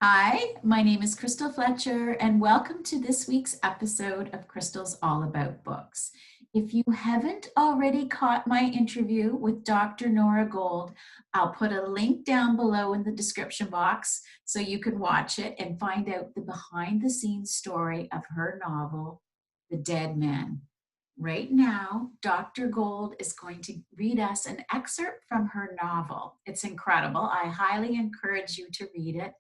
Hi, my name is Crystal Fletcher, and welcome to this week's episode of Crystal's All About Books. If you haven't already caught my interview with Dr. Nora Gold, I'll put a link down below in the description box so you can watch it and find out the behind the scenes story of her novel, The Dead Man. Right now, Dr. Gold is going to read us an excerpt from her novel. It's incredible. I highly encourage you to read it.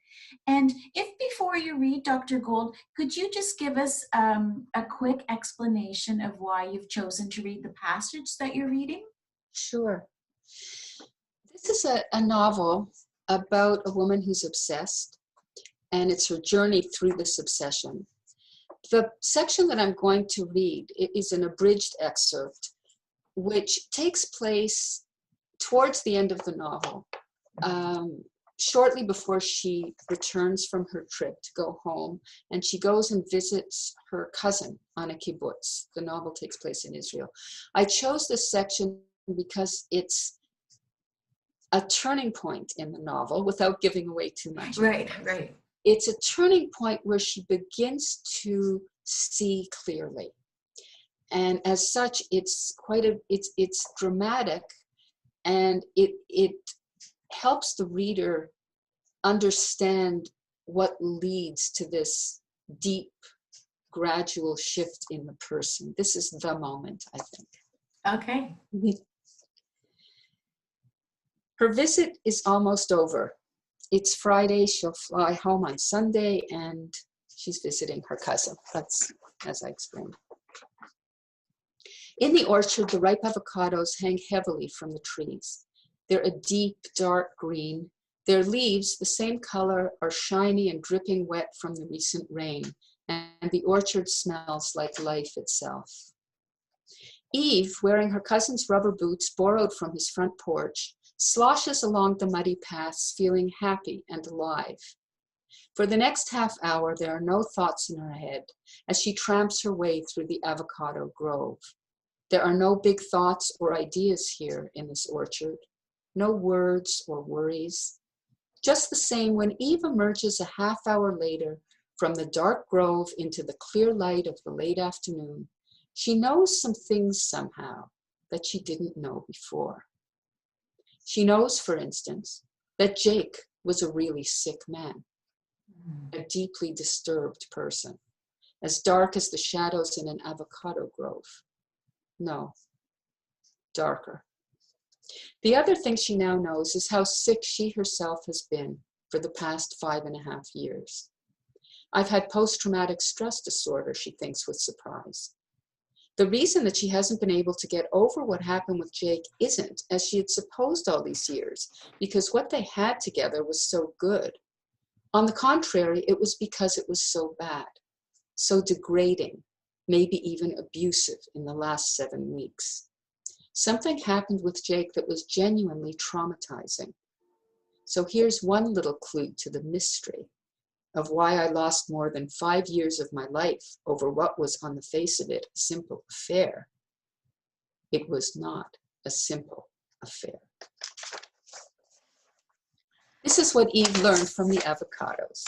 And if before you read, Dr. Gold, could you just give us a quick explanation of why you've chosen to read the passage that you're reading? Sure. This is a novel about a woman who's obsessed, and it's her journey through this obsession. The section that I'm going to read is an abridged excerpt, which takes place towards the end of the novel, shortly before she returns from her trip to go home, and she goes and visits her cousin on a kibbutz. The novel takes place in Israel. I chose this section because it's a turning point in the novel without giving away too much. Right. It's a turning point where she begins to see clearly. And as such, it's it's dramatic, and it helps the reader understand what leads to this deep, gradual shift in the person. This is the moment, I think. Okay. Her visit is almost over. It's Friday, she'll fly home on Sunday, and she's visiting her cousin. That's as I explained. In the orchard, the ripe avocados hang heavily from the trees. They're a deep, dark green. Their leaves, the same color, are shiny and dripping wet from the recent rain, and the orchard smells like life itself. Eve, wearing her cousin's rubber boots borrowed from his front porch, sloshes along the muddy paths, feeling happy and alive. For the next half hour, there are no thoughts in her head as she tramps her way through the avocado grove. There are no big thoughts or ideas here in this orchard, no words or worries. Just the same, when Eve emerges a half hour later from the dark grove into the clear light of the late afternoon, she knows some things somehow that she didn't know before. She knows, for instance, that Jake was a really sick man, a deeply disturbed person, as dark as the shadows in an avocado grove. No, darker. The other thing she now knows is how sick she herself has been for the past 5.5 years. I've had post-traumatic stress disorder, she thinks with surprise. The reason that she hasn't been able to get over what happened with Jake isn't, as she had supposed all these years, because what they had together was so good. On the contrary, it was because it was so bad, so degrading, maybe even abusive in the last 7 weeks. Something happened with Jake that was genuinely traumatizing. So here's one little clue to the mystery of why I lost more than 5 years of my life over what was on the face of it a simple affair. It was not a simple affair. This is what Eve learned from the avocados.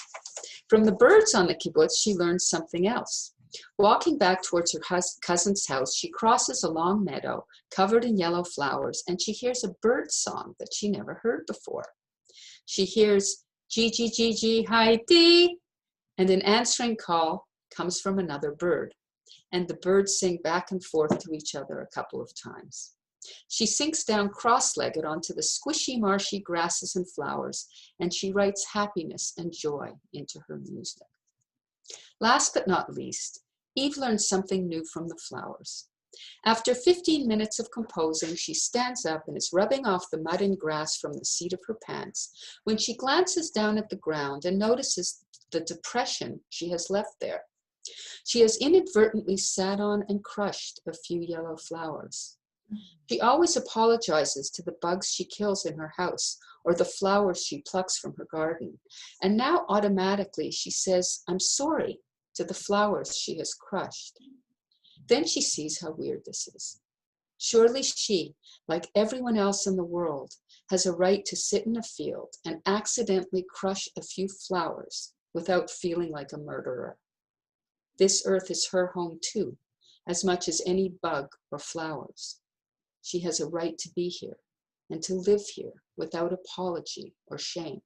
From the birds on the kibbutz, she learned something else. Walking back towards her cousin's house, she crosses a long meadow covered in yellow flowers, and she hears a bird song that she never heard before. She hears Gigi, Gigi, hi-dee, and an answering call comes from another bird, and the birds sing back and forth to each other a couple of times. She sinks down cross-legged onto the squishy, marshy grasses and flowers, and she writes happiness and joy into her music. Last but not least, Eve learns something new from the flowers. After 15 minutes of composing, she stands up and is rubbing off the mud and grass from the seat of her pants when she glances down at the ground and notices the depression she has left there. She has inadvertently sat on and crushed a few yellow flowers. She always apologizes to the bugs she kills in her house or the flowers she plucks from her garden. And now automatically she says, "I'm sorry," to the flowers she has crushed. Then she sees how weird this is. Surely she, like everyone else in the world, has a right to sit in a field and accidentally crush a few flowers without feeling like a murderer. This earth is her home too, as much as any bug or flowers. She has a right to be here and to live here without apology or shame.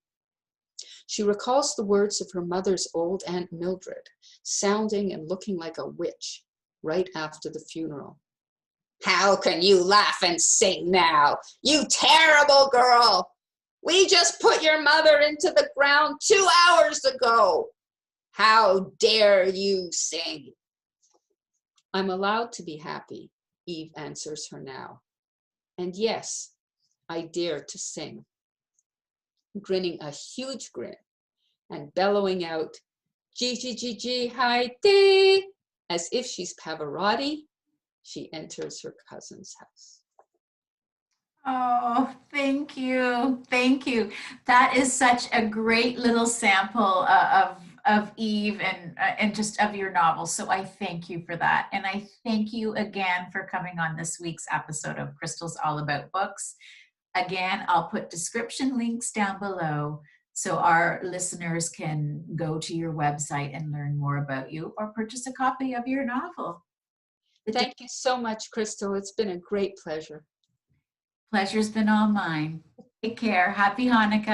She recalls the words of her mother's old Aunt Mildred, sounding and looking like a witch right after the funeral. How can you laugh and sing now, you terrible girl? We just put your mother into the ground 2 hours ago. How dare you sing? I'm allowed to be happy, Eve answers her now. And yes, I dare to sing. Grinning a huge grin and bellowing out, G, G, G, G, hi, dee, as if she's Pavarotti, she enters her cousin's house. Oh, thank you. Thank you. That is such a great little sample of Eve and just of your novel. So I thank you for that. And I thank you again for coming on this week's episode of Crystal's All About Books. Again, I'll put description links down below so our listeners can go to your website and learn more about you or purchase a copy of your novel. Thank you so much, Crystal. It's been a great pleasure. Pleasure's been all mine. Take care. Happy Hanukkah.